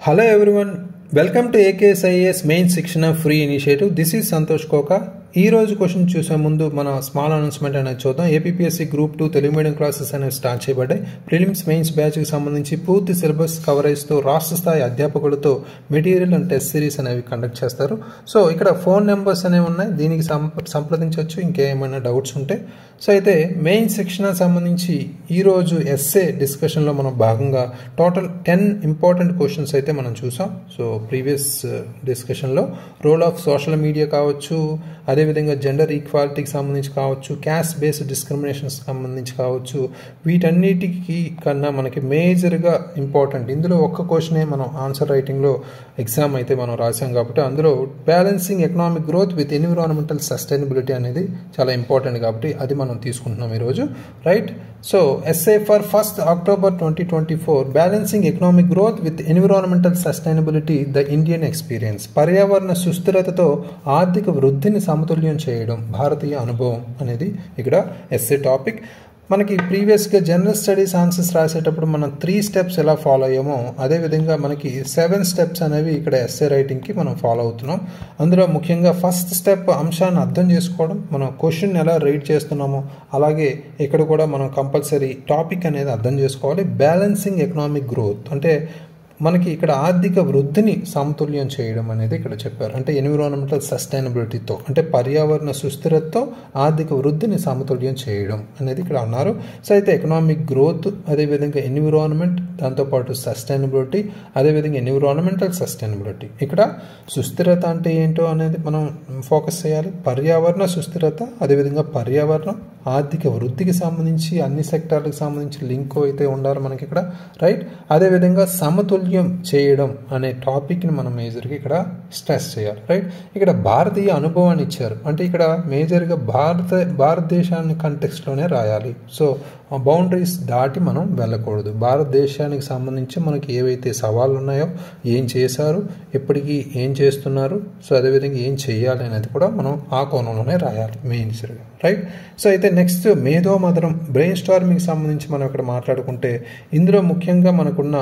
Hello everyone, welcome to AKSIAS Main Section Free Initiative. This is Santosh Koka. ఈ రోజు question చూసే ముందు మన స్మాల్ అనౌన్స్మెంట్ అనేది చూద్దాం. APSC group 2 Telugu medium classes అనేవి స్టార్ట్ చేయబడ్డాయి. ప్రిలిమ్స్ మెయిన్స్ బ్యాచ్కి సంబంధించి పూర్తి సిలబస్ కవరేజ్తో రాష్ట్ర స్థాయి అధ్యాపకులతో మెటీరియల్ అండ్ టెస్ట్ సిరీస్ అనేవి కండక్ట్ చేస్తారు. సో ఇక్కడ ఫోన్ నెంబర్స్ అనేవి ఉన్నాయి, దీనికి సంప్రదించవచ్చు ఇంకేమైనా డౌట్స్ ఉంటే. సో అయితే మెయిన్ సెక్షన్ సంబంధించి ఈరోజు ఎస్ఏ డిస్కషన్లో మనం భాగంగా టోటల్ 10 ఇంపార్టెంట్ క్వశ్చన్స్ అయితే మనం చూసాం. సో ప్రీవియస్ డిస్కషన్లో రోల్ ఆఫ్ సోషల్ మీడియా కావచ్చు, అదేవిధంగా జెండర్ ఈక్వాలిటీకి సంబంధించి కావచ్చు, క్యాస్ట్ బేస్డ్ డిస్క్రిమినేషన్స్కి సంబంధించి కావచ్చు, వీటన్నిటికీ కన్నా మనకి మేజర్గా ఇంపార్టెంట్ ఇందులో ఒక్క క్వశ్చనే మనం ఆన్సర్ రైటింగ్లో ఎగ్జామ్ అయితే మనం రాసాం కాబట్టి అందులో balancing economic growth with environmental sustainability అనేది చాలా ఇంపార్టెంట్ కాబట్టి అది మనం తీసుకుంటున్నాం ఈరోజు, right. So essay for 1st October 2024 balancing economic growth with environmental sustainability the Indian experience, పర్యావరణ సుస్థిరతతో ఆర్థిక వృద్ధిని సమతుల్యం చేయడం భారతీయ అనుభవం అనేది ఇక్కడ ఎస్ఏ టాపిక్. మనకి ప్రీవియస్గా జనరల్ స్టడీస్ ఆన్సర్స్ రాసేటప్పుడు మనం 3 స్టెప్స్ ఎలా ఫాలో అయ్యామో అదేవిధంగా మనకి 7 స్టెప్స్ అనేవి ఇక్కడ ఎస్ఏ రైటింగ్కి మనం ఫాలో అవుతున్నాం. అందులో ముఖ్యంగా ఫస్ట్ స్టెప్ అంశాన్ని అర్థం చేసుకోవడం, మనం క్వశ్చన్ ఎలా రీడ్ చేస్తున్నామో అలాగే ఇక్కడ కూడా మనం కంపల్సరీ టాపిక్ అనేది అర్థం చేసుకోవాలి. బ్యాలెన్సింగ్ ఎకనామిక్ గ్రోత్ అంటే మనకి ఇక్కడ ఆర్థిక వృద్ధిని సమతుల్యం చేయడం అనేది ఇక్కడ చెప్పారు. అంటే ఎన్విరాన్మెంటల్ సస్టైనబిలిటీతో అంటే పర్యావరణ సుస్థిరతతో ఆర్థిక వృద్ధిని సమతుల్యం చేయడం అనేది ఇక్కడ అన్నారు. సో అయితే ఎకనామిక్ గ్రోత్, అదేవిధంగా ఎన్విరాన్మెంట్, దాంతోపాటు సస్టైనబిలిటీ, అదేవిధంగా ఎన్విరాన్మెంటల్ సస్టైనబిలిటీ. ఇక్కడ సుస్థిరత అంటే ఏంటో అనేది మనం ఫోకస్ చేయాలి. పర్యావరణ సుస్థిరత, అదేవిధంగా పర్యావరణం, ఆర్థిక వృద్ధికి సంబంధించి అన్ని సెక్టార్లకు సంబంధించి లింక్ అయితే ఉండాలి మనకి ఇక్కడ, రైట్. అదేవిధంగా సమతుల్యం చేయడం అనే టాపిక్ని మనం మేజర్గా ఇక్కడ స్ట్రెస్ చేయాలి, రైట్. ఇక్కడ భారతీయ అనుభవాన్ని ఇచ్చారు అంటే ఇక్కడ మేజర్గా భారతదేశాన్ని కంటెక్స్ట్లోనే రాయాలి. సో బౌండరీస్ దాటి మనం వెళ్ళకూడదు. భారతదేశానికి సంబంధించి మనకి ఏవైతే సవాళ్ళు ఉన్నాయో, ఏం చేశారు, ఎప్పటికీ ఏం చేస్తున్నారు, సో అదేవిధంగా ఏం చేయాలి అనేది కూడా మనం ఆ కోణంలోనే రాయాలి మెయిన్స్గా, రైట్. సో అయితే నెక్స్ట్ మేధో మథనం బ్రెయిన్ స్టార్మింగ్కి సంబంధించి మనం ఇక్కడ మాట్లాడుకుంటే ఇందులో ముఖ్యంగా మనకున్న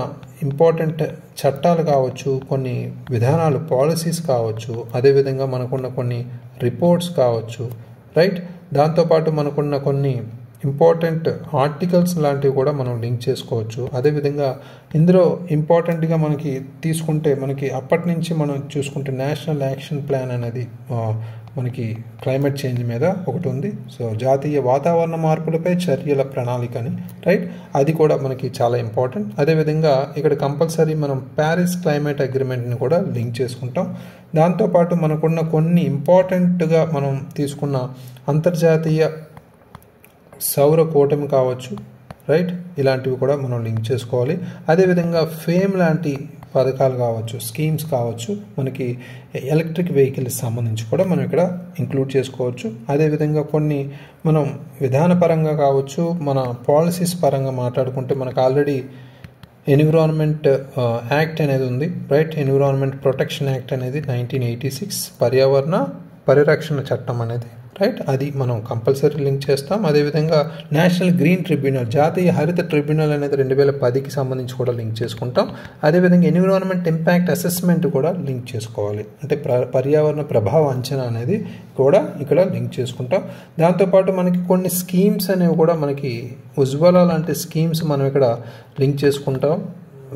ఇంపార్టెంట్ చట్టాలు కావచ్చు, కొన్ని విధానాలు పాలసీస్ కావచ్చు, అదేవిధంగా మనకున్న కొన్ని రిపోర్ట్స్ కావచ్చు, రైట్. దాంతోపాటు మనకున్న కొన్ని ఇంపార్టెంట్ ఆర్టికల్స్ లాంటివి కూడా మనం లింక్ చేసుకోవచ్చు. అదేవిధంగా ఇందులో ఇంపార్టెంట్గా మనకి తీసుకుంటే మనకి అప్పటి నుంచి మనం చూసుకుంటే నేషనల్ యాక్షన్ ప్లాన్ అనేది మనకి క్లైమేట్ చేంజ్ మీద ఒకటి ఉంది. సో జాతీయ వాతావరణ మార్పులపై చర్యల ప్రణాళిక అని, రైట్, అది కూడా మనకి చాలా ఇంపార్టెంట్. అదేవిధంగా ఇక్కడ కంపల్సరీ మనం ప్యారిస్ క్లైమేట్ అగ్రిమెంట్ని కూడా లింక్ చేసుకుంటాం. దాంతోపాటు మనకున్న కొన్ని ఇంపార్టెంట్గా మనం తీసుకున్న అంతర్జాతీయ సౌర కూటమి కావచ్చు, రైట్, ఇలాంటివి కూడా మనం లింక్ చేసుకోవాలి. అదేవిధంగా ఫేమ్ లాంటి పథకాలు కావచ్చు, స్కీమ్స్ కావచ్చు, మనకి ఎలక్ట్రిక్ వెహికల్కి సంబంధించి కూడా మనం ఇక్కడ ఇంక్లూడ్ చేసుకోవచ్చు. అదేవిధంగా కొన్ని మనం విధానపరంగా కావచ్చు, మన పాలసీస్ పరంగా మాట్లాడుకుంటే మనకు ఆల్రెడీ ఎన్విరాన్మెంట్ యాక్ట్ అనేది ఉంది, రైట్. ఎన్విరాన్మెంట్ ప్రొటెక్షన్ యాక్ట్ అనేది 1986, పర్యావరణ పరిరక్షణ చట్టం అనేది, రైట్, అది మనం కంపల్సరీ లింక్ చేస్తాం. అదేవిధంగా నేషనల్ గ్రీన్ ట్రిబ్యునల్, జాతీయ హరిత ట్రిబ్యునల్ అనేది 2010కి సంబంధించి కూడా లింక్ చేసుకుంటాం. అదేవిధంగా ఎన్విరాన్మెంట్ ఇంపాక్ట్ అసెస్మెంట్ కూడా లింక్ చేసుకోవాలి, అంటే పర్యావరణ ప్రభావ అంచనా అనేది కూడా ఇక్కడ లింక్ చేసుకుంటాం. దాంతోపాటు మనకి కొన్ని స్కీమ్స్ అనేవి కూడా మనకి ఉజ్వల లాంటి స్కీమ్స్ మనం ఇక్కడ లింక్ చేసుకుంటాం.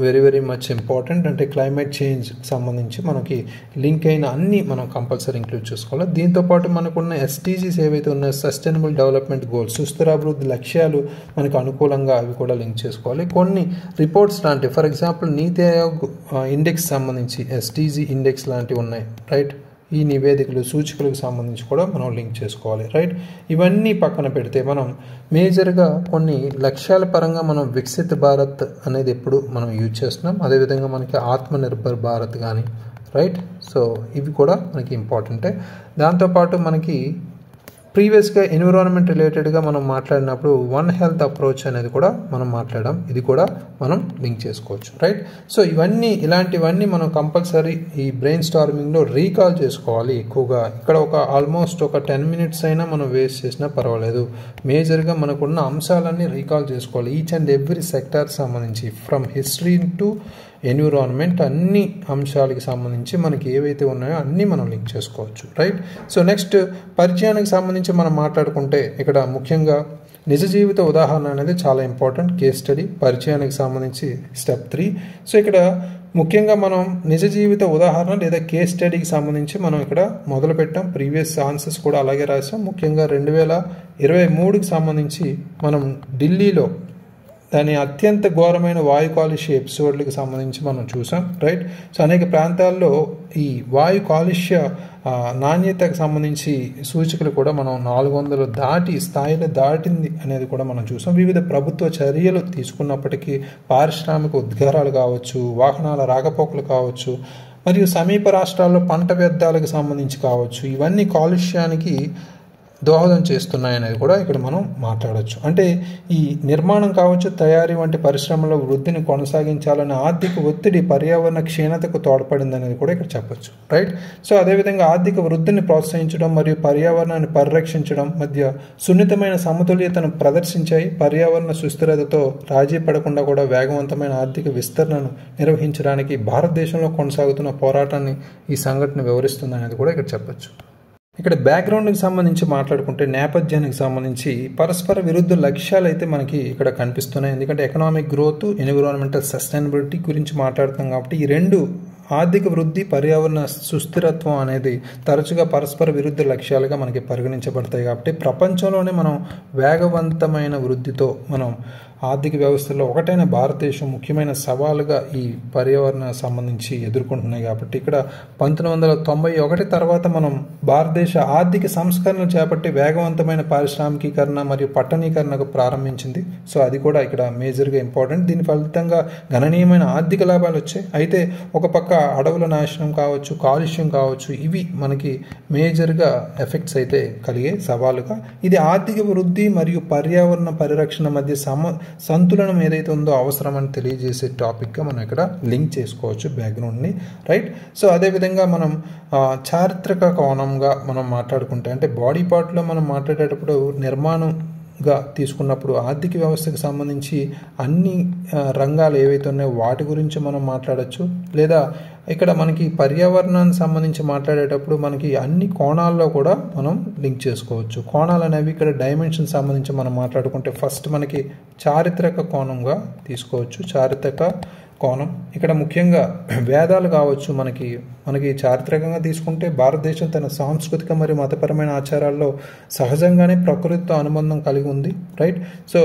వెరీ వెరీ మచ్ ఇంపార్టెంట్, అంటే క్లైమేట్ చేంజ్కి సంబంధించి మనకి లింక్ అయిన అన్ని మనం కంపల్సరీ ఇంక్లూడ్ చేసుకోవాలి. దీంతోపాటు మనకున్న ఎస్టీజీస్ ఏవైతే ఉన్నాయో, సస్టైనబుల్ డెవలప్మెంట్ గోల్స్, సుస్థిరాభివృద్ధి లక్ష్యాలు మనకు అనుకూలంగా అవి కూడా లింక్ చేసుకోవాలి. కొన్ని రిపోర్ట్స్ లాంటివి, for example NITI Aayog index సంబంధించి ఎస్టీజీ ఇండెక్స్ లాంటివి ఉన్నాయి, రైట్. ఈ నివేదికలు, సూచికలకు సంబంధించి కూడా మనం లింక్ చేసుకోవాలి, రైట్. ఇవన్నీ పక్కన పెడితే మనం మేజర్గా కొన్ని లక్ష్యాల పరంగా మనం వికసిత్ భారత్ అనేది ఎప్పుడు మనం యూజ్ చేస్తున్నాం. అదేవిధంగా మనకి ఆత్మనిర్భర్ భారత్ కానీ, రైట్. సో ఇవి కూడా మనకి ఇంపార్టెంటే. దాంతోపాటు మనకి ప్రీవియస్గా ఎన్విరాన్మెంట్ రిలేటెడ్గా మనం మాట్లాడినప్పుడు వన్ హెల్త్ అప్రోచ్ అనేది కూడా మనం మాట్లాడాం, ఇది కూడా మనం లింక్ చేసుకోవచ్చు, రైట్. సో ఇలాంటివన్నీ మనం కంపల్సరీ ఈ బ్రెయిన్ స్టార్మింగ్లో రీకాల్ చేసుకోవాలి ఎక్కువగా. ఇక్కడ ఆల్మోస్ట్ ఒక 10 minutes అయినా మనం వేస్ట్ చేసినా పర్వాలేదు. మేజర్గా మనకున్న అంశాలన్నీ రీకాల్ చేసుకోవాలి, ఈచ్ అండ్ ఎవ్రీ సెక్టార్ సంబంధించి, ఫ్రమ్ హిస్టరీ టు ఎన్విరాన్మెంట్ అన్ని అంశాలకి సంబంధించి మనకి ఏవైతే ఉన్నాయో అన్నీ మనం లింక్ చేసుకోవచ్చు, రైట్. సో నెక్స్ట్ పరిచయానికి సంబంధించి మనం మాట్లాడుకుంటే ఇక్కడ ముఖ్యంగా నిజ జీవిత ఉదాహరణ అనేది చాలా ఇంపార్టెంట్. కేస్ స్టడీ పరిచయానికి సంబంధించి స్టెప్ 3. సో ఇక్కడ ముఖ్యంగా మనం నిజ జీవిత ఉదాహరణ లేదా కేస్ స్టడీకి సంబంధించి మనం ఇక్కడ మొదలు పెట్టాం. ప్రీవియస్ ఆన్సర్స్ కూడా అలాగే రాసాం. ముఖ్యంగా 2023కి సంబంధించి మనం ఢిల్లీలో దాని అత్యంత ఘోరమైన వాయు కాలుష్య ఎపిసోడ్లకు సంబంధించి మనం చూసాం, రైట్. సో అనేక ప్రాంతాల్లో ఈ వాయు కాలుష్య నాణ్యతకు సంబంధించి సూచికలు కూడా మనం 400 స్థాయిలో దాటింది అనేది కూడా మనం చూసాం. వివిధ ప్రభుత్వ చర్యలు తీసుకున్నప్పటికీ పారిశ్రామిక ఉద్గారాలు కావచ్చు, వాహనాల రాకపోకలు కావచ్చు, మరియు సమీప రాష్ట్రాల్లో పంట వ్యర్థాలకు సంబంధించి కావచ్చు, ఇవన్నీ కాలుష్యానికి దోహదం చేస్తున్నాయనేది కూడా ఇక్కడ మనం మాట్లాడవచ్చు. అంటే ఈ నిర్మాణం కావచ్చు, తయారీ వంటి పరిశ్రమల వృద్ధిని కొనసాగించాలనే ఆర్థిక ఒత్తిడి పర్యావరణ క్షీణతకు తోడ్పడింది అనేది కూడా ఇక్కడ చెప్పొచ్చు, రైట్. సో అదేవిధంగా ఆర్థిక వృద్ధిని ప్రోత్సహించడం మరియు పర్యావరణాన్ని పరిరక్షించడం మధ్య సున్నితమైన సమతుల్యతను ప్రదర్శించాయి. పర్యావరణ సుస్థిరతతో రాజీ పడకుండా కూడా వేగవంతమైన ఆర్థిక విస్తరణను నిర్వహించడానికి భారతదేశంలో కొనసాగుతున్న పోరాటాన్ని ఈ సంఘటన వివరిస్తుంది అనేది కూడా ఇక్కడ చెప్పొచ్చు. ఇక్కడ బ్యాక్గ్రౌండ్కి సంబంధించి మాట్లాడుకుంటే నేపథ్యానికి సంబంధించి పరస్పర విరుద్ధ లక్ష్యాలు అయితే మనకి ఇక్కడ కనిపిస్తున్నాయి. ఎందుకంటే ఎకనామిక్ గ్రోత్, ఎన్విరాన్మెంటల్ సస్టైనబిలిటీ గురించి మాట్లాడుతాం కాబట్టి ఈ రెండు ఆర్థిక వృద్ధి, పర్యావరణ సుస్థిరత్వం అనేది తరచుగా పరస్పర విరుద్ధ లక్ష్యాలుగా మనకి పరిగణించబడతాయి. కాబట్టి ప్రపంచంలోనే మనం వేగవంతమైన వృద్ధితో మనం ఆర్థిక వ్యవస్థలో ఒకటైన భారతదేశం ముఖ్యమైన సవాలుగా ఈ పర్యావరణ సంబంధించి ఎదుర్కొంటున్నాయి. కాబట్టి ఇక్కడ 1991 తర్వాత మనం భారతదేశ ఆర్థిక సంస్కరణలు చేపట్టి వేగవంతమైన పారిశ్రామికీకరణ మరియు పట్టణీకరణకు ప్రారంభించింది. సో అది కూడా ఇక్కడ మేజర్గా ఇంపార్టెంట్. దీని ఫలితంగా గణనీయమైన ఆర్థిక లాభాలు వచ్చాయి. అయితే ఒక పక్క అడవుల నాశనం కావచ్చు, కాలుష్యం కావచ్చు, ఇవి మనకి మేజర్గా ఎఫెక్ట్స్ అయితే కలిగే సవాలుగా. ఇది ఆర్థిక వృద్ధి మరియు పర్యావరణ పరిరక్షణ మధ్య సంతులనం ఏదైతే ఉందో అవసరం అని తెలియజేసే టాపిక్గా మనం ఇక్కడ లింక్ చేసుకోవచ్చు బ్యాక్గ్రౌండ్ని, రైట్. సో అదేవిధంగా మనం చారిత్రక కోణంగా మనం మాట్లాడుకుంటే అంటే బాడీ పార్ట్లో మనం మాట్లాడేటప్పుడు నిర్మాణంగా తీసుకున్నప్పుడు ఆర్థిక వ్యవస్థకు సంబంధించి అన్ని రంగాలు ఏవైతే ఉన్నాయో వాటి గురించి మనం మాట్లాడచ్చు. లేదా ఇక్కడ మనకి పర్యావరణానికి సంబంధించి మాట్లాడేటప్పుడు మనకి అన్ని కోణాల్లో కూడా మనం లింక్ చేసుకోవచ్చు. కోణాలు అనేవి ఇక్కడ డైమెన్షన్ సంబంధించి మనం మాట్లాడుకుంటే ఫస్ట్ మనకి చారిత్రక కోణంగా తీసుకోవచ్చు. చారిత్రక కోణం ఇక్కడ ముఖ్యంగా వేదాలు కావచ్చు. మనకి చారిత్రకంగా తీసుకుంటే భారతదేశం తన సాంస్కృతిక మరియు మతపరమైన ఆచారాల్లో సహజంగానే ప్రకృతితో అనుబంధం కలిగి ఉంది, రైట్. సో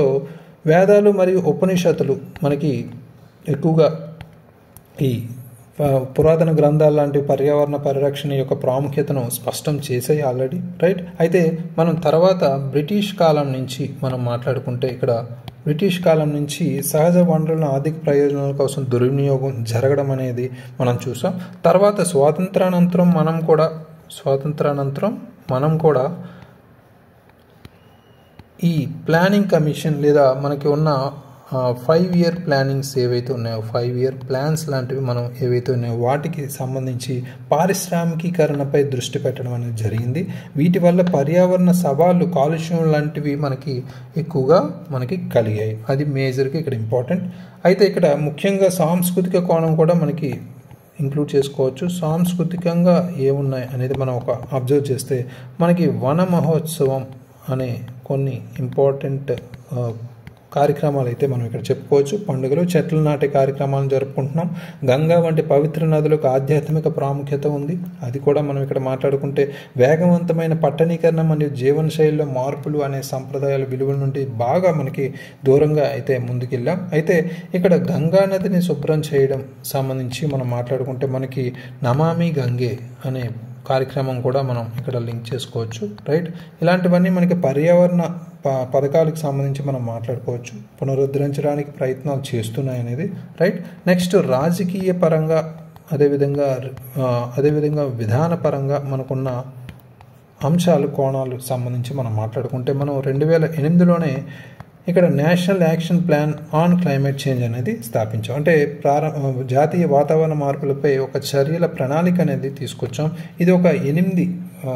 వేదాలు మరియు ఉపనిషత్తులు మనకి ఎక్కువగా ఈ పురాతన గ్రంథాలు లాంటి పర్యావరణ పరిరక్షణ యొక్క ప్రాముఖ్యతను స్పష్టం చేసాయి ఆల్రెడీ, రైట్. అయితే మనం తర్వాత బ్రిటిష్ కాలం నుంచి మనం మాట్లాడుకుంటే ఇక్కడ బ్రిటిష్ కాలం నుంచి సహజ వనరులను ఆర్థిక ప్రయోజనాల కోసం దుర్వినియోగం జరగడం అనేది మనం చూసాం. తర్వాత స్వాతంత్రానంతరం మనం కూడా ఈ ప్లానింగ్ కమిషన్ లేదా మనకి ఉన్న 5 ఇయర్ ప్లానింగ్స్ ఏవైతే ఉన్నాయో 5 ఇయర్ ప్లాన్స్ లాంటివి మనం ఏవైతే ఉన్నాయో వాటికి సంబంధించి పారిశ్రామికీకరణపై దృష్టి పెట్టడం అనేది జరిగింది. వీటి వల్ల పర్యావరణ సవాళ్ళు, కాలుష్యం లాంటివి మనకి ఎక్కువగా కలిగాయి. అది మేజర్గా ఇక్కడ ఇంపార్టెంట్. అయితే ఇక్కడ ముఖ్యంగా సాంస్కృతిక కోణం కూడా మనకి ఇంక్లూడ్ చేసుకోవచ్చు. సాంస్కృతికంగా ఏమున్నాయి అనేది మనం ఒక అబ్జర్వ్ చేస్తే మనకి వన మహోత్సవం అనే కొన్ని ఇంపార్టెంట్ కార్యక్రమాలు అయితే మనం ఇక్కడ చెప్పుకోవచ్చు. పండుగలు, చెట్లు నాటే కార్యక్రమాలను జరుపుకుంటున్నాం. గంగా వంటి పవిత్ర నదులకు ఆధ్యాత్మిక ప్రాముఖ్యత ఉంది. అది కూడా మనం ఇక్కడ మాట్లాడుకుంటే వేగవంతమైన పట్టణీకరణ మరియు జీవనశైలిలో మార్పులు అనే సంప్రదాయాల విలువల నుండి బాగా మనకి దూరంగా అయితే ముందుకెళ్ళాం. అయితే ఇక్కడ గంగా నదిని శుభ్రం చేయడం సంబంధించి మనం మాట్లాడుకుంటే మనకి నమామి గంగే అనే కార్యక్రమం కూడా మనం ఇక్కడ లింక్ చేసుకోవచ్చు, రైట్. ఇలాంటివన్నీ మనకి పర్యావరణ పథకాలకు సంబంధించి మనం మాట్లాడుకోవచ్చు. పునరుద్ధరించడానికి ప్రయత్నాలు చేస్తున్నాయి అనేది, రైట్. నెక్స్ట్ రాజకీయ పరంగా అదేవిధంగా విధానపరంగా మనకున్న అంశాలు, కోణాలు సంబంధించి మనం మాట్లాడుకుంటే మనం 2008లోనే ఇక్కడ national action plan on climate change అనేది స్థాపించాం. అంటే జాతీయ వాతావరణ మార్పులపై ఒక చర్యల ప్రణాళిక అనేది తీసుకొచ్చాం. ఇది ఒక 8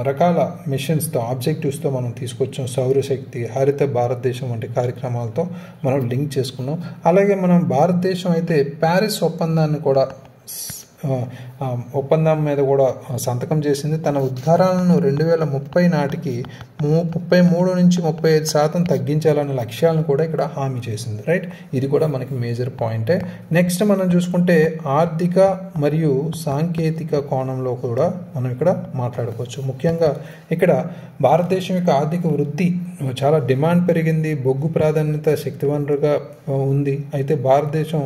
రకాల మిషన్స్తో ఆబ్జెక్టివ్స్తో మనం తీసుకొచ్చాం. సౌరశక్తి, హరిత భారతదేశం వంటి కార్యక్రమాలతో మనం లింక్ చేసుకున్నాం. అలాగే మనం భారతదేశం అయితే ప్యారిస్ ఒప్పందాన్ని కూడా ఒప్పందం మీద కూడా సంతకం చేసింది. తన ఉద్గారాలను 2030 నాటికి 33 నుంచి 35% తగ్గించాలనే లక్ష్యాలను కూడా ఇక్కడ హామీ చేసింది. రైట్, ఇది కూడా మనకి మేజర్ పాయింటే. నెక్స్ట్ మనం చూసుకుంటే ఆర్థిక మరియు సాంకేతిక కోణంలో కూడా మనం ఇక్కడ మాట్లాడుకోవచ్చు. ముఖ్యంగా ఇక్కడ భారతదేశం యొక్క ఆర్థిక వృద్ధి చాలా డిమాండ్ పెరిగింది, బొగ్గు ప్రాధాన్యత శక్తి వనరుగా ఉంది. అయితే భారతదేశం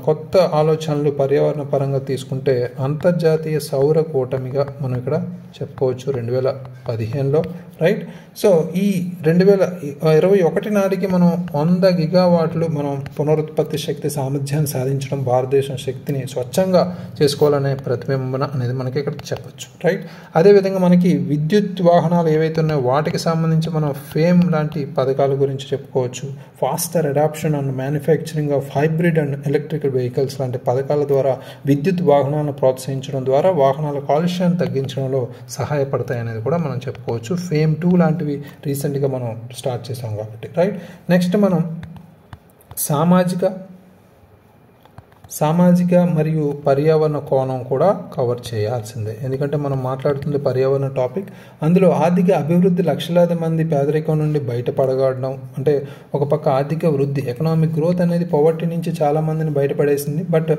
కొత్త ఆలోచనలు పర్యావరణ పరంగా తీసుకుంటే అంతర్జాతీయ సౌర కూటమిగా మనం ఇక్కడ చెప్పుకోవచ్చు 2015లో. రైట్, సో ఈ 2021 నాటికి మనం 100 గిగావాట్లు మనం పునరుత్పత్తి శక్తి సామర్థ్యాన్ని సాధించడం, భారతదేశం శక్తిని స్వచ్ఛంగా చేసుకోవాలనే ప్రతిబింబన అనేది మనకి ఇక్కడ చెప్పచ్చు. రైట్, అదేవిధంగా మనకి విద్యుత్ వాహనాలు ఏవైతే ఉన్నాయో వాటికి సంబంధించి మనం ఫేమ్ లాంటి పథకాల గురించి చెప్పుకోవచ్చు. Faster adoption and manufacturing of hybrid and electrical vehicles లాంటి పథకాల ద్వారా విద్యుత్ వాహనాలను ప్రోత్సహించడం ద్వారా వాహనాల కాలుష్యాన్ని తగ్గించడంలో సహాయపడతాయి అనేది కూడా మనం చెప్పుకోవచ్చు. ఫేమ్ 2 లాంటివి రీసెంట్గా మనం స్టార్ట్ చేసాం కాబట్టి. రైట్, నెక్స్ట్ మనం సామాజిక మరియు పర్యావరణ కోణం కూడా కవర్ చేయాల్సిందే. ఎందుకంటే మనం మాట్లాడుతుంది పర్యావరణ టాపిక్. అందులో ఆర్థిక అభివృద్ధి లక్షలాది మంది పేదరికం నుండి బయటపడగడం, అంటే ఒక పక్క ఆర్థిక వృద్ధి ఎకనామిక్ గ్రోత్ అనేది పవర్టీ నుంచి చాలా మందిని బయటపడేసింది. బట్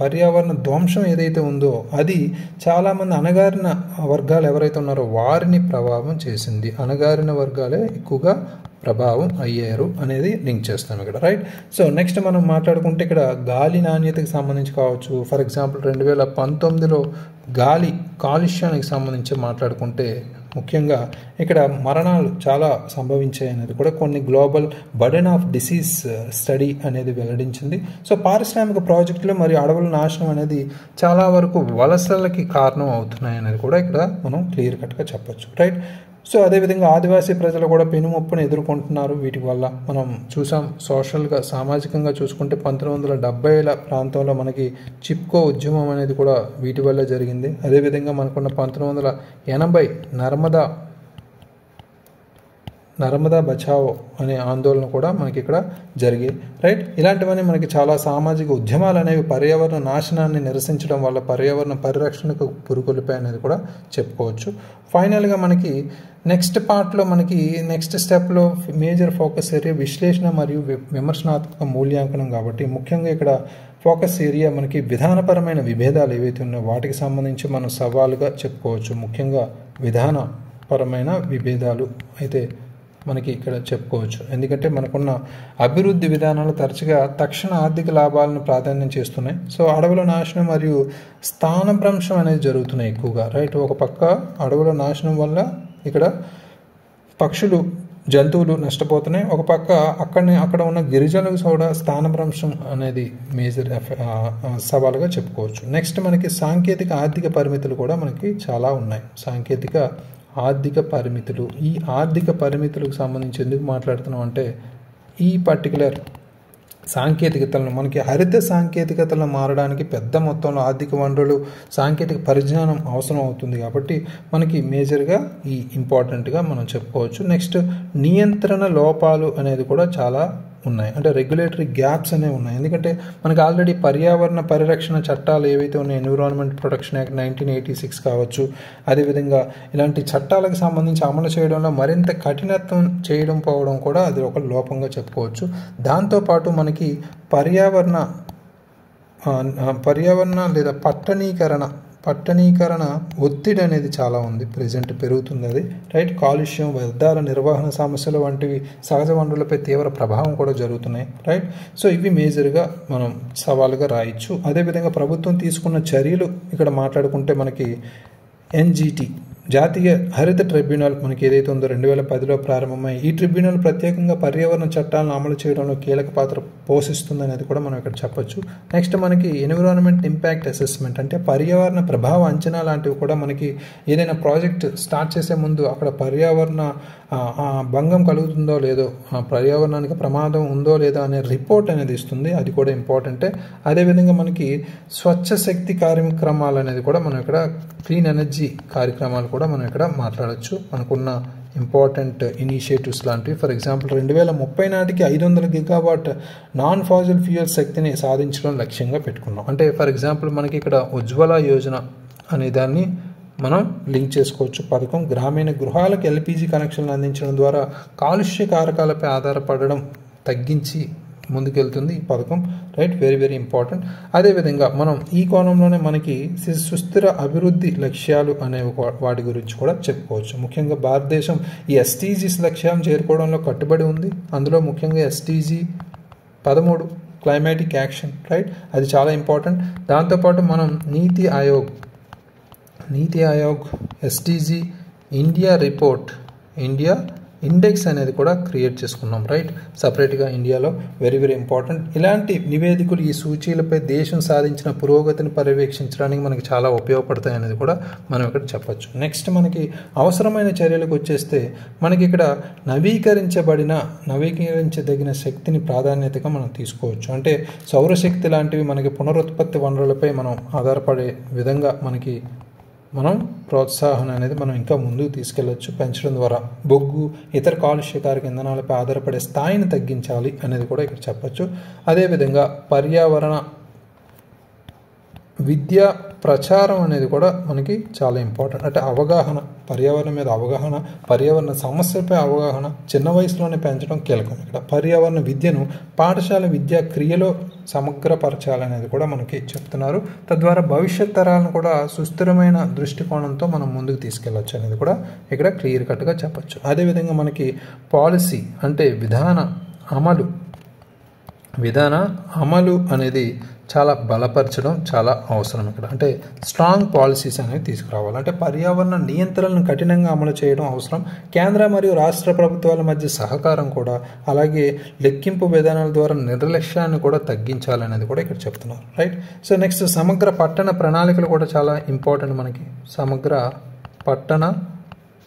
పర్యావరణ ధ్వంసం ఏదైతే ఉందో అది చాలామంది అణగారిన వర్గాలు ఎవరైతే ఉన్నారో వారిని ప్రభావం చేసింది. అణగారిన వర్గాలే ఎక్కువగా ప్రభావం అయ్యారు అనేది లింక్ చేస్తాం ఇక్కడ. రైట్, సో నెక్స్ట్ మనం మాట్లాడుకుంటే ఇక్కడ గాలి నాణ్యతకి సంబంధించి కావచ్చు. ఫర్ ఎగ్జాంపుల్ 2019లో గాలి కాలుష్యానికి సంబంధించి మాట్లాడుకుంటే ముఖ్యంగా ఇక్కడ మరణాలు చాలా సంభవించాయి అనేది కూడా కొన్ని global burden of disease study అనేది వెల్లడించింది. సో పారిశ్రామిక ప్రాజెక్టులు మరియు అడవుల నాశనం అనేది చాలా వరకు వలసలకి కారణం అవుతున్నాయి అనేది కూడా ఇక్కడ మనం క్లియర్ కట్గా చెప్పచ్చు. రైట్, సో అదేవిధంగా ఆదివాసీ ప్రజలు కూడా పెనుముప్పును ఎదుర్కొంటున్నారు. వీటి వల్ల మనం చూసాం సోషల్గా సామాజికంగా చూసుకుంటే 1970ల ప్రాంతంలో మనకి చిప్కో ఉద్యమం అనేది కూడా వీటి వల్ల జరిగింది. అదేవిధంగా మనకున్న 1980 నర్మదా బచావో అనే ఆందోళన కూడా మనకి ఇక్కడ జరిగాయి. రైట్, ఇలాంటివన్నీ మనకి చాలా సామాజిక ఉద్యమాలు అనేవి పర్యావరణ నాశనాన్ని నిరసించడం వల్ల పర్యావరణ పరిరక్షణకు పురుకొల్పాయి అనేది కూడా చెప్పుకోవచ్చు. ఫైనల్గా మనకి నెక్స్ట్ పార్ట్లో మనకి నెక్స్ట్ స్టెప్లో మేజర్ ఫోకస్ ఏరియా విశ్లేషణ మరియు విమర్శనాత్మక మూల్యాంకనం. కాబట్టి ముఖ్యంగా ఇక్కడ ఫోకస్ ఏరియా మనకి విధానపరమైన విభేదాలు ఏవైతే ఉన్నాయో వాటికి సంబంధించి మనం సవాలుగా చెప్పుకోవచ్చు. ముఖ్యంగా విధానపరమైన విభేదాలు అయితే మనకి ఇక్కడ చెప్పుకోవచ్చు. ఎందుకంటే మనకున్న అభివృద్ధి విధానాలు తరచుగా తక్షణ ఆర్థిక లాభాలను ప్రాధాన్యం చేస్తున్నాయి. సో అడవుల నాశనం మరియు స్థానభ్రంశం అనేది జరుగుతున్నాయి ఎక్కువగా. రైట్, ఒక పక్క అడవుల నాశనం వల్ల ఇక్కడ పక్షులు జంతువులు నష్టపోతున్నాయి, ఒక పక్క అక్కడ ఉన్న గిరిజనులకు కూడా స్థానభ్రంశం అనేది మేజర్ సవాలుగా చెప్పుకోవచ్చు. నెక్స్ట్ మనకి సాంకేతిక ఆర్థిక పరిమితులు కూడా మనకి చాలా ఉన్నాయి. సాంకేతిక ఆర్థిక పరిమితులు, ఈ ఆర్థిక పరిమితులకు సంబంధించి ఎందుకు మాట్లాడుతున్నాం అంటే ఈ పర్టికులర్ సాంకేతికతలను మనకి హరిత సాంకేతికతలను మారడానికి పెద్ద మొత్తంలో ఆర్థిక వనరులు సాంకేతిక పరిజ్ఞానం అవసరం అవుతుంది. కాబట్టి మనకి మేజర్గా ఈ ఇంపార్టెంట్గా మనం చెప్పుకోవచ్చు. నెక్స్ట్ నియంత్రణ లోపాలు అనేది కూడా చాలా ఉన్నాయి, అంటే రెగ్యులేటరీ గ్యాప్స్ అనేవి ఉన్నాయి. ఎందుకంటే మనకి ఆల్రెడీ పర్యావరణ పరిరక్షణ చట్టాలు ఏవైతే ఉన్నాయి, ఎన్విరాన్మెంట్ ప్రొటెక్షన్ యాక్ట్ 1986 కావచ్చు, అదేవిధంగా ఇలాంటి చట్టాలకు సంబంధించి అమలు చేయడంలో మరింత కఠినత్వం చేయడం పోవడం కూడా అది ఒక లోపంగా చెప్పుకోవచ్చు. దాంతోపాటు మనకి పర్యావరణ లేదా పట్టణీకరణ ఒత్తిడి అనేది చాలా ఉంది, ప్రెజెంట్ పెరుగుతుంది అది. రైట్, కాలుష్యం, వ్యర్థాల నిర్వహణ సమస్యలు వంటివి సహజ వనరులపై తీవ్ర ప్రభావం కూడా జరుగుతున్నాయి. రైట్, సో ఇవి మేజర్గా మనం సవాలుగా రాయొచ్చు. అదేవిధంగా ప్రభుత్వం తీసుకున్న చర్యలు ఇక్కడ మాట్లాడుకుంటే మనకి NGT జాతీయ హరిత ట్రిబ్యునల్ మనకి ఏదైతే ఉందో 2010లో ప్రారంభమై ఈ ట్రిబ్యునల్ ప్రత్యేకంగా పర్యావరణ చట్టాలను అమలు చేయడంలో కీలక పాత్ర పోషిస్తుంది అనేది కూడా మనం ఇక్కడ చెప్పొచ్చు. నెక్స్ట్ మనకి ఎన్విరాన్మెంట్ ఇంపాక్ట్ అసెస్మెంట్ అంటే పర్యావరణ ప్రభావ అంచనా లాంటివి కూడా మనకి ఏదైనా ప్రాజెక్ట్ స్టార్ట్ చేసే ముందు అక్కడ పర్యావరణ భంగం కలుగుతుందో లేదో, పర్యావరణానికి ప్రమాదం ఉందో లేదో అనే రిపోర్ట్ అనేది ఇస్తుంది. అది కూడా ఇంపార్టెంటే. అదేవిధంగా మనకి స్వచ్ఛ శక్తి కార్యక్రమాలు అనేది కూడా మనం ఇక్కడ క్లీన్ ఎనర్జీ కార్యక్రమాలు కూడా మనం ఇక్కడ మాట్లాడచ్చు. మనకున్న ఇంపార్టెంట్ ఇనిషియేటివ్స్ లాంటివి. ఫర్ ఎగ్జాంపుల్ 2030 నాటికి 500 గిగావాట్ నాన్ ఫాజిల్ ఫ్యూయల్ శక్తిని సాధించడం లక్ష్యంగా పెట్టుకున్నాం. అంటే ఫర్ ఎగ్జాంపుల్ మనకి ఇక్కడ ఉజ్వల యోజన అనే దాన్ని మనం లింక్ చేసుకోవచ్చు. పథకం గ్రామీణ గృహాలకు ఎల్పిజి కనెక్షన్లు అందించడం ద్వారా కాలుష్య కారకాలపై ఆధారపడడం తగ్గించి ముందుకెళ్తుంది ఈ పథకం. Right, very very important. అదేవిధంగా మనం ఈ కోణంలోనే మనకి సుస్థిర అభివృద్ధి లక్ష్యాలు అనే వాటి గురించి కూడా చెప్పుకోవచ్చు. ముఖ్యంగా భారతదేశం ఈ ఎస్టీజీస్ లక్ష్యాలను చేరుకోవడంలో కట్టుబడి ఉంది. అందులో ముఖ్యంగా ఎస్టీజీ 13 క్లైమాటిక్ యాక్షన్. రైట్, అది చాలా ఇంపార్టెంట్. దాంతోపాటు మనం నీతి Aayog STG India report, India index అనేది కూడా క్రియేట్ చేసుకున్నాం. రైట్, సపరేట్గా ఇండియాలో. Very very important. ఇలాంటి నివేదికలు ఈ సూచీలపై దేశం సాధించిన పురోగతిని పర్యవేక్షించడానికి మనకి చాలా ఉపయోగపడతాయి అనేది కూడా మనం ఇక్కడ చెప్పచ్చు. నెక్స్ట్ మనకి అవసరమైన చర్యలకు వచ్చేస్తే మనకి ఇక్కడ నవీకరించదగిన శక్తిని ప్రాధాన్యతగా మనం తీసుకోవచ్చు. అంటే సౌరశక్తి లాంటివి మనకి పునరుత్పత్తి వనరులపై మనం ఆధారపడే విధంగా మనం ప్రోత్సాహన అనేది మనం ఇంకా ముందుకు తీసుకెళ్లొచ్చు. పెంచడం ద్వారా బొగ్గు ఇతర కాలుష్యకారక ఇంధనాలపై ఆధారపడే స్థాయిని తగ్గించాలి అనేది కూడా ఇక్కడ చెప్పచ్చు. అదేవిధంగా పర్యావరణ విద్య ప్రచారం అనేది కూడా మనకి చాలా ఇంపార్టెంట్. అంటే అవగాహన, పర్యావరణం మీద అవగాహన, పర్యావరణ సమస్యలపై అవగాహన చిన్న వయసులోనే పెంచడం కీలకం. ఇక్కడ పర్యావరణ విద్యను పాఠశాల విద్యా క్రియలో సమగ్రపరచాలనేది కూడా మనకి చెప్తున్నారు. తద్వారా భవిష్యత్ తరాలను కూడా సుస్థిరమైన దృష్టికోణంతో మనం ముందుకు తీసుకెళ్లొచ్చు అనేది కూడా ఇక్కడ క్లియర్ కట్గా చెప్పచ్చు. అదేవిధంగా మనకి పాలసీ అంటే విధాన అమలు అనేది చాలా బలపరచడం చాలా అవసరం ఇక్కడ. అంటే స్ట్రాంగ్ పాలసీస్ అనేవి తీసుకురావాలి. అంటే పర్యావరణ నియంత్రణలను కఠినంగా అమలు చేయడం అవసరం. కేంద్ర మరియు రాష్ట్ర ప్రభుత్వాల మధ్య సహకారం కూడా, అలాగే లెక్కింపు విధానాల ద్వారా నిర్లక్ష్యాన్ని కూడా తగ్గించాలనేది కూడా ఇక్కడ చెప్తున్నారు. రైట్, సో నెక్స్ట్ సమగ్ర పట్టణ ప్రణాళికలు కూడా చాలా ఇంపార్టెంట్ మనకి. సమగ్ర పట్టణ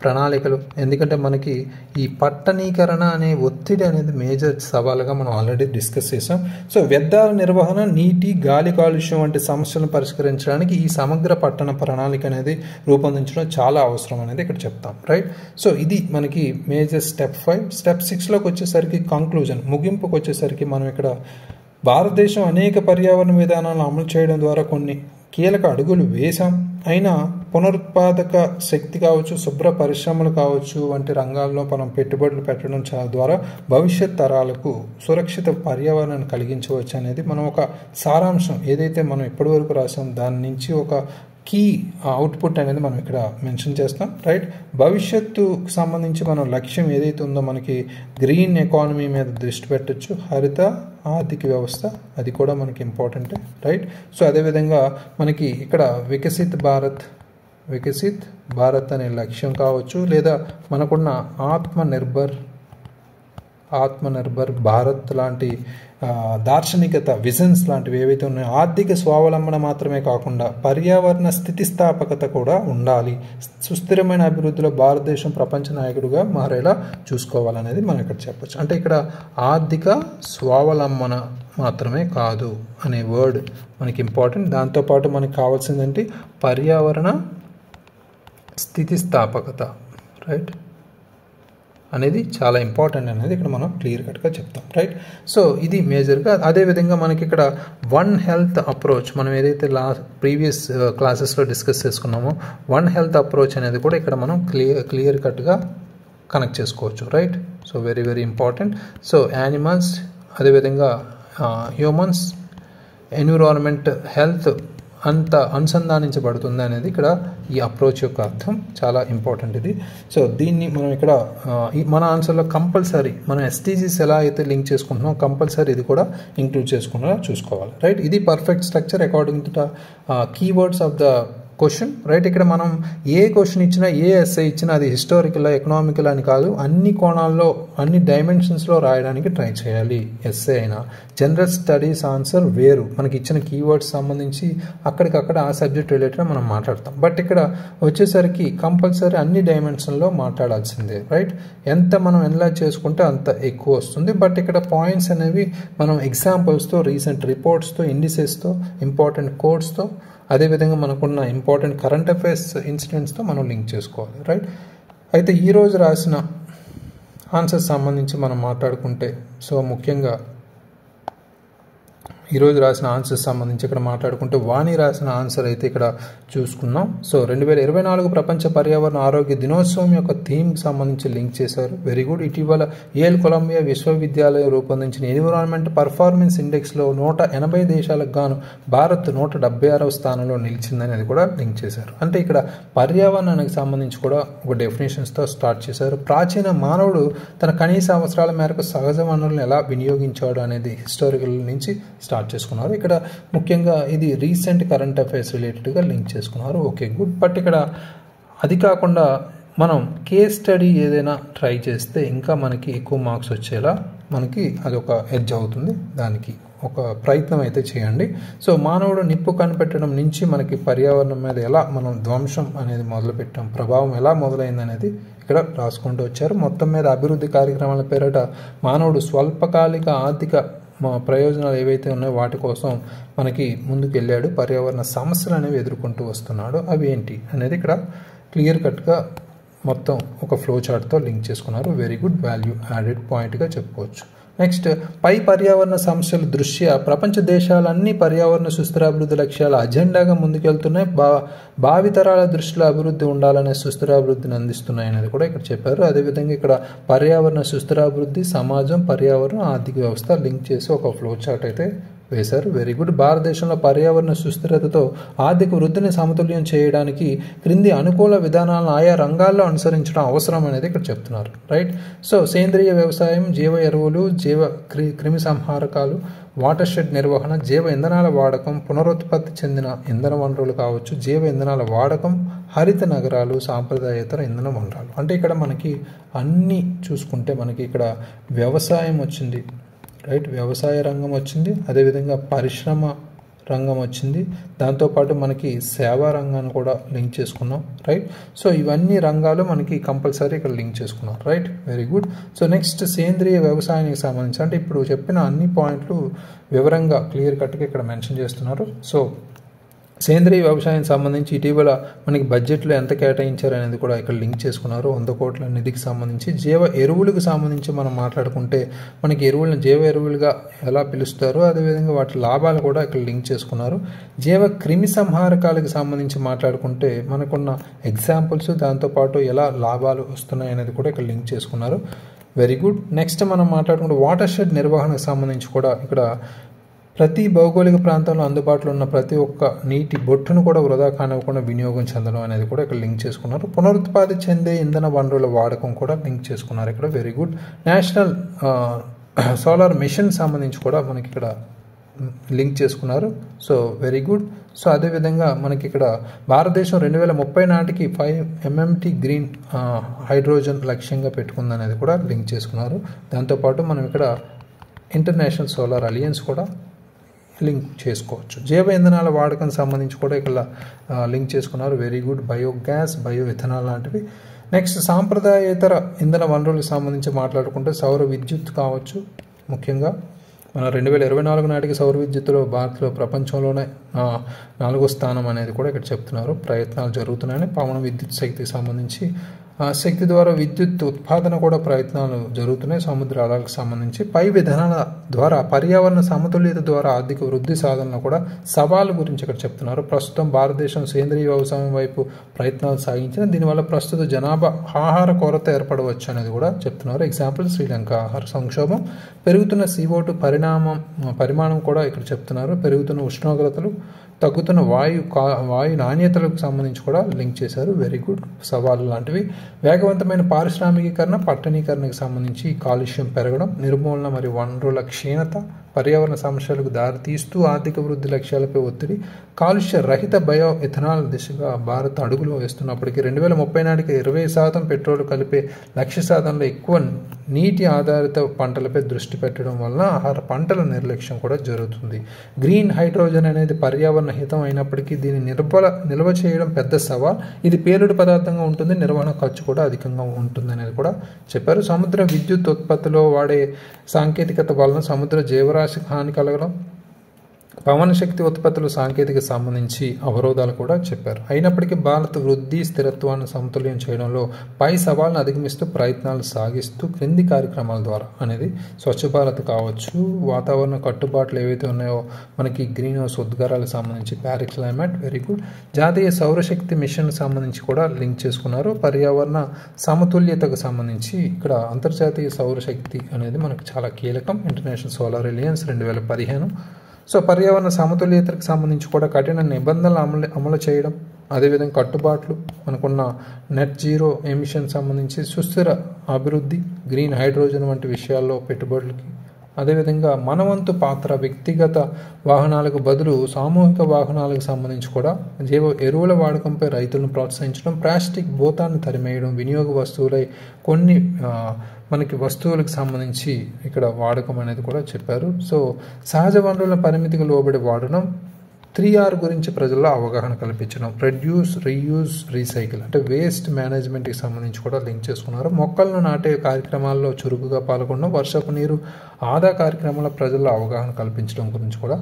ప్రణాళికలు, ఎందుకంటే మనకి ఈ పట్టణీకరణ అనే ఒత్తిడి అనేది మేజర్ సవాలుగా మనం ఆల్రెడీ డిస్కస్ చేసాం. సో వ్యర్థాల నిర్వహణ, నీటి గాలి కాలుష్యం వంటి సమస్యలను పరిష్కరించడానికి ఈ సమగ్ర పట్టణ ప్రణాళిక అనేది రూపొందించడం చాలా అవసరం అనేది ఇక్కడ చెప్తాం. రైట్, సో ఇది మనకి మేజర్ స్టెప్ 5. స్టెప్ 6లోకి వచ్చేసరికి కంక్లూజన్, ముగింపుకు వచ్చేసరికి మనం ఇక్కడ భారతదేశం అనేక పర్యావరణ విధానాలను అమలు చేయడం ద్వారా కొన్ని కీలక అడుగులు వేశాం. అయినా పునరుత్పాదక శక్తి కావచ్చు, శుభ్ర పరిశ్రమలు కావచ్చు వంటి రంగాల్లో మనం పెట్టుబడులు పెట్టడం ద్వారా భవిష్యత్ తరాలకు సురక్షిత పర్యావరణాన్ని కలిగించవచ్చు అనేది మనం ఒక సారాంశం ఏదైతే మనం ఇప్పటివరకు రాసాం దాని నుంచి ఒక కీ అవుట్పుట్ అనేది మనం ఇక్కడ మెన్షన్ చేస్తాం. రైట్, భవిష్యత్తుకు సంబంధించి మనం లక్ష్యం ఏదైతే ఉందో మనకి గ్రీన్ ఎకానమీ మీద దృష్టి పెట్టచ్చు, హరిత ఆర్థిక వ్యవస్థ, అది కూడా మనకి ఇంపార్టెంట్. రైట్, సో అదేవిధంగా మనకి ఇక్కడ వికసిత్ భారత్ అనే లక్ష్యం కావచ్చు, లేదా మనకున్న ఆత్మనిర్భర్ భారత్ లాంటి దార్శనికత విజన్స్ లాంటివి ఏవైతే ఉన్నాయో, ఆర్థిక స్వావలంబన మాత్రమే కాకుండా పర్యావరణ స్థితిస్థాపకత కూడా ఉండాలి. సుస్థిరమైన అభివృద్ధిలో భారతదేశం ప్రపంచ నాయకుడిగా మారేలా చూసుకోవాలనేది మనం ఇక్కడ చెప్పచ్చు. అంటే ఇక్కడ ఆర్థిక స్వావలంబన మాత్రమే కాదు అనే వర్డ్ మనకి ఇంపార్టెంట్. దాంతోపాటు మనకి కావాల్సిందంటే పర్యావరణ స్థితిస్థాపకత. రైట్, అనేది చాలా ఇంపార్టెంట్ అనేది ఇక్కడ మనం క్లియర్ కట్గా చెప్తాం. రైట్, సో ఇది మేజర్గా. అదేవిధంగా మనకి ఇక్కడ వన్ హెల్త్ అప్రోచ్ మనం ఏదైతే ప్రీవియస్ క్లాసెస్లో డిస్కస్ చేసుకున్నామో వన్ హెల్త్ అప్రోచ్ అనేది కూడా ఇక్కడ మనం క్లియర్ కట్గా కనెక్ట్ చేసుకోవచ్చు. Right, so very very important. So animals, అదేవిధంగా హ్యూమన్స్, ఎన్విరాన్మెంట్, హెల్త్ అంత అనుసంధానించబడుతుంది అనేది ఇక్కడ ఈ అప్రోచ్ యొక్క అర్థం. చాలా ఇంపార్టెంట్ ఇది. సో దీన్ని మనం ఇక్కడ మన ఆన్సర్లో కంపల్సరీ మనం ఎస్టీజీస్ ఎలా అయితే లింక్ చేసుకుంటున్నాం కంపల్సరీ ఇది కూడా ఇంక్లూడ్ చేసుకునేలా చూసుకోవాలి. రైట్, ఇది perfect structure according to the keywords of the question, right. ఇక్కడ మనం ఏ క్వశ్చన్ ఇచ్చినా, ఏ ఎస్ఏ ఇచ్చినా అది హిస్టారికల్, ఎకనామికల్ అని కాదు, అన్ని కోణాల్లో, అన్ని డైమెన్షన్స్లో రాయడానికి ట్రై చేయాలి. ఎస్ఏ అయినా జనరల్ స్టడీస్ ఆన్సర్ వేరు, మనకి ఇచ్చిన కీవర్డ్స్ సంబంధించి అక్కడికక్కడ ఆ సబ్జెక్ట్ రిలేటెడ్ మనం మాట్లాడతాం. బట్ ఇక్కడ వచ్చేసరికి కంపల్సరీ అన్ని డైమెన్షన్లో మాట్లాడాల్సిందే, రైట్. ఎంత మనం ఎనలైజ్ చేసుకుంటే అంత ఎక్కువ వస్తుంది. బట్ ఇక్కడ పాయింట్స్ అనేవి మనం ఎగ్జాంపుల్స్తో, రీసెంట్ రిపోర్ట్స్తో, ఇండిసెస్తో, ఇంపార్టెంట్ కోడ్స్తో, అదేవిధంగా మనకున్న ఇంపార్టెంట్ కరెంట్ అఫైర్స్ ఇన్సిడెంట్స్తో మనం లింక్ చేసుకోవాలి, రైట్. అయితే ఈరోజు రాసిన ఆన్సర్స్ సంబంధించి మనం మాట్లాడుకుంటే, సో ముఖ్యంగా ఈరోజు రాసిన ఆన్సర్స్ సంబంధించి ఇక్కడ మాట్లాడుకుంటే వాణి రాసిన ఆన్సర్ అయితే ఇక్కడ చూసుకున్నాం. సో 2024 ప్రపంచ పర్యావరణ ఆరోగ్య దినోత్సవం యొక్క థీమ్కి సంబంధించి లింక్ చేశారు. Very good. ఇటీవల యేల్ కొలంబియా విశ్వవిద్యాలయం రూపొందించిన ఎన్విరాన్మెంట్ పర్ఫార్మెన్స్ ఇండెక్స్లో 180 దేశాలకు గాను భారత్ 176వ స్థానంలో నిలిచిందని అది కూడా లింక్ చేశారు. అంటే ఇక్కడ పర్యావరణానికి సంబంధించి కూడా ఒక డెఫినేషన్స్తో స్టార్ట్ చేశారు. ప్రాచీన మానవుడు తన కనీస అవసరాల మేరకు సహజ వనరులను ఎలా వినియోగించాడు అనేది హిస్టారికల్ నుంచి స్టార్ట్ చేసుకున్నారు. ఇక్కడ ముఖ్యంగా ఇది రీసెంట్ కరెంట్ అఫైర్స్ రిలేటెడ్గా లింక్ చేసుకున్నారు. Okay, good. బట్ ఇక్కడ అది కాకుండా మనం కేస్ స్టడీ ఏదైనా ట్రై చేస్తే ఇంకా మనకి ఎక్కువ మార్క్స్ వచ్చేలా మనకి అదొక ఎడ్జ్ అవుతుంది. దానికి ఒక ప్రయత్నం అయితే చేయండి. సో మానవుడు నిప్పు కనిపెట్టడం నుంచి మనకి పర్యావరణం మీద ఎలా మనం ధ్వంసం అనేది మొదలుపెట్టాం, ప్రభావం ఎలా మొదలైంది అనేది ఇక్కడ రాసుకుంటూ వచ్చారు. మొత్తం మీద అభివృద్ధి కార్యక్రమాల పేరిట మానవుడు స్వల్పకాలిక ఆర్థిక ప్రయోజనాలు ఏవైతే ఉన్నాయో వాటి కోసం మనకి ముందుకు వెళ్ళాడు. పర్యావరణ సమస్యలు అనేవి ఎదుర్కొంటూ వస్తున్నాడు. అవి ఏంటి అనేది ఇక్కడ క్లియర్ కట్గా మొత్తం ఒక ఫ్లో చార్ట్తో లింక్ చేసుకున్నారు. వెరీ గుడ్, వాల్యూ యాడెడ్ పాయింట్గా చెప్పుకోవచ్చు. నెక్స్ట్, పై పర్యావరణ సమస్యల దృష్ట్యా ప్రపంచ దేశాలన్నీ పర్యావరణ సుస్థిరాభివృద్ధి లక్ష్యాల అజెండాగా ముందుకెళ్తున్నాయి. భావితరాల దృష్టిలో అభివృద్ధి ఉండాలనే సుస్థిరాభివృద్ధిని అందిస్తున్నాయి అనేది కూడా ఇక్కడ చెప్పారు. అదేవిధంగా ఇక్కడ పర్యావరణ సుస్థిరాభివృద్ధి, సమాజం, పర్యావరణ, ఆర్థిక వ్యవస్థ లింక్ చేసి ఒక ఫ్లో చార్ట్ అయితే వేశారు. Very good. భారతదేశంలో పర్యావరణ సుస్థిరతతో ఆర్థిక వృద్ధిని సమతుల్యం చేయడానికి క్రింది అనుకూల విధానాలను ఆయా రంగాల్లో అనుసరించడం అవసరం అనేది ఇక్కడ చెప్తున్నారు, రైట్. సో సేంద్రియ వ్యవసాయం, జీవ ఎరువులు, జీవ క్రిమి సంహారకాలు, వాటర్ షెడ్ నిర్వహణ, జీవ ఇంధనాల వాడకం, పునరుత్పత్తి చెందిన ఇంధన వనరులు కావచ్చు, జీవ ఇంధనాల వాడకం, హరిత నగరాలు, సాంప్రదాయేతర ఇంధన వనరులు. అంటే ఇక్కడ మనకి అన్నీ చూసుకుంటే మనకి ఇక్కడ వ్యవసాయం వచ్చింది, రైట్. వ్యవసాయ రంగం వచ్చింది, అదేవిధంగా పరిశ్రమ రంగం వచ్చింది, దాంతోపాటు మనకి సేవా రంగాన్ని కూడా లింక్ చేసుకున్నాం, రైట్. సో ఇవన్నీ రంగాలు మనకి కంపల్సరీ ఇక్కడ లింక్ చేసుకున్నాం, right. Very good. So next, సేంద్రియ వ్యవసాయానికి సంబంధించి అంటే ఇప్పుడు చెప్పిన అన్ని పాయింట్లు వివరంగా క్లియర్ కట్గా ఇక్కడ మెన్షన్ చేస్తున్నారు. సో సేంద్రీయ వ్యవసాయానికి సంబంధించి ఇటీవల మనకి బడ్జెట్లో ఎంత కేటాయించారు అనేది కూడా ఇక్కడ లింక్ చేసుకున్నారు. 100 కోట్ల నిధికి సంబంధించి. జీవ ఎరువులకు సంబంధించి మనం మాట్లాడుకుంటే మనకి ఎరువులను జీవ ఎరువులుగా ఎలా పిలుస్తారో అదేవిధంగా వాటి లాభాలు కూడా ఇక్కడ లింక్ చేసుకున్నారు. జీవ క్రిమి సంహారకాలకు సంబంధించి మాట్లాడుకుంటే మనకున్న ఎగ్జాంపుల్స్, దాంతోపాటు ఎలా లాభాలు వస్తున్నాయి అనేది కూడా ఇక్కడ లింక్ చేసుకున్నారు. Very good. నెక్స్ట్ మనం మాట్లాడుకుంటే వాటర్ షెడ్ నిర్వహణకు సంబంధించి కూడా ఇక్కడ ప్రతి భౌగోళిక ప్రాంతంలో అందుబాటులో ఉన్న ప్రతి ఒక్క నీటి బొట్టును కూడా వృధా కానివ్వకుండా వినియోగం చెందడం అనేది కూడా ఇక్కడ లింక్ చేసుకున్నారు. పునరుత్పాది చెందే ఇంధన వనరుల వాడకం కూడా లింక్ చేసుకున్నారు ఇక్కడ. Very good. National solar machine సంబంధించి కూడా మనకి ఇక్కడ లింక్ చేసుకున్నారు. So very good. సో అదేవిధంగా మనకి ఇక్కడ భారతదేశం 2030 నాటికి 5 MMT గ్రీన్ హైడ్రోజన్ లక్ష్యంగా పెట్టుకుందనేది కూడా లింక్ చేసుకున్నారు. దాంతోపాటు మనం ఇక్కడ ఇంటర్నేషనల్ సోలార్ అలయన్స్ కూడా లింక్ చేసుకోవచ్చు. జైవ ఇంధనాల వాడకం సంబంధించి కూడా ఇక్కడ లింక్ చేసుకున్నారు. Very good. Biogas, bio ethanol లాంటివి. నెక్స్ట్, సాంప్రదాయేతర ఇంధన వనరులకు సంబంధించి మాట్లాడుకుంటే సౌర విద్యుత్ కావచ్చు. ముఖ్యంగా మన 2024 నాటికి సౌర విద్యుత్తులో భారత్లో ప్రపంచంలోనే 4వ స్థానం అనేది కూడా ఇక్కడ చెప్తున్నారు. ప్రయత్నాలు జరుగుతున్నాయని. పవన విద్యుత్ శక్తికి సంబంధించి శక్తి ద్వారా విద్యుత్ ఉత్పాదన కూడా ప్రయత్నాలు జరుగుతున్నాయి. సముద్ర అలలకు సంబంధించి పై విధానాల ద్వారా పర్యావరణ సమతుల్యత ద్వారా ఆర్థిక వృద్ధి సాధనలో కూడా సవాళ్ళ గురించి ఇక్కడ చెప్తున్నారు. ప్రస్తుతం భారతదేశం సేంద్రీయ వ్యవసాయం వైపు ప్రయత్నాలు సాగించిన దీనివల్ల ప్రస్తుత జనాభా ఆహార కొరత ఏర్పడవచ్చు అనేది కూడా చెప్తున్నారు. ఎగ్జాంపుల్ శ్రీలంక ఆహార సంక్షోభం, పెరుగుతున్న CO2 పరిమాణం కూడా ఇక్కడ చెప్తున్నారు. పెరుగుతున్న ఉష్ణోగ్రతలు, తగ్గుతున్న వాయు నాణ్యతలకు సంబంధించి కూడా లింక్ చేశారు. Very good. సవాళ్ళు లాంటివి. వేగవంతమైన పారిశ్రామికీకరణ, పట్టణీకరణకు సంబంధించి కాలుష్యం పెరగడం, నిర్మూలన మరియు వనరుల క్షీణత, పర్యావరణ సమస్యలకు దారితీస్తూ ఆర్థిక వృద్ధి లక్ష్యాలపై ఒత్తిడి, కాలుష్య రహిత బయో ఇథనాల్ దిశగా భారత్ అడుగులు వేస్తున్నప్పటికీ 2030 నాటికి 20% పెట్రోల్ కలిపే లక్ష్య సాధనలో ఎక్కువ నీటి ఆధారిత పంటలపై దృష్టి పెట్టడం వలన ఆహార పంటల నిర్లక్ష్యం కూడా జరుగుతుంది. గ్రీన్ హైడ్రోజన్ అనేది పర్యావరణ హితం అయినప్పటికీ దీన్ని నిల్వ చేయడం పెద్ద సవాల్. ఇది పేలుడు పదార్థంగా ఉంటుంది, నిర్వహణ ఖర్చు కూడా అధికంగా ఉంటుంది అనేది కూడా చెప్పారు. సముద్ర విద్యుత్ ఉత్పత్తిలో వాడే సాంకేతికత వలన సముద్ర జీవరాశికి హాని కలగడం, పవన శక్తి ఉత్పత్తుల సాంకేతిక సంబంధించి అవరోధాలు కూడా చెప్పారు. అయినప్పటికీ భారత్ వృద్ధి స్థిరత్వాన్ని సమతుల్యం చేయడంలో పై సవాళ్ళను అధిగమిస్తూ ప్రయత్నాలు సాగిస్తూ క్రింది కార్యక్రమాల ద్వారా అనేది స్వచ్ఛ భారత్ కావచ్చు, వాతావరణ కట్టుబాట్లు ఏవైతే ఉన్నాయో మనకి గ్రీన్ హౌస్ ఉద్గారాలకు సంబంధించి ప్యారిస్ క్లైమేట్ వెరీ గుడ్, జాతీయ సౌరశక్తి మిషన్ సంబంధించి కూడా లింక్ చేసుకున్నారు. పర్యావరణ సమతుల్యతకు సంబంధించి ఇక్కడ అంతర్జాతీయ సౌరశక్తి అనేది మనకు చాలా కీలకం. International solar alliance 2015. సో పర్యావరణ సమతుల్యతకు సంబంధించి కూడా కఠిన నిబంధనలు అమలు చేయడం, అదేవిధంగా కట్టుబాట్లు, మనకున్న నెట్ జీరో ఎమిషన్ సంబంధించి సుస్థిర అభివృద్ధి, గ్రీన్ హైడ్రోజన్ వంటి విషయాల్లో పెట్టుబడులకి, అదేవిధంగా మనవంతు పాత్ర వ్యక్తిగత వాహనాలకు బదులు సామూహిక వాహనాలకు సంబంధించి కూడా ఎరువుల వాడకంపై రైతులను ప్రోత్సహించడం, ప్లాస్టిక్ భూతాన్ని తరిమేయడం, వినియోగ వస్తువులై కొన్ని మనకి వస్తువులకు సంబంధించి ఇక్కడ వాడకం అనేది కూడా చెప్పారు. సో సహజ వనరుల పరిమితికి లోబడి వాడడం, 3R గురించి ప్రజల్లో అవగాహన కల్పించడం, ప్రొడ్యూస్, రీయూజ్, రీసైకిల్ అంటే వేస్ట్ మేనేజ్మెంట్కి సంబంధించి కూడా లింక్ చేసుకున్నారు. మొక్కలను నాటే కార్యక్రమాల్లో చురుకుగా పాల్గొనడం, వర్షపు నీరు ఆదా కార్యక్రమాల్లో ప్రజల్లో అవగాహన కల్పించడం గురించి కూడా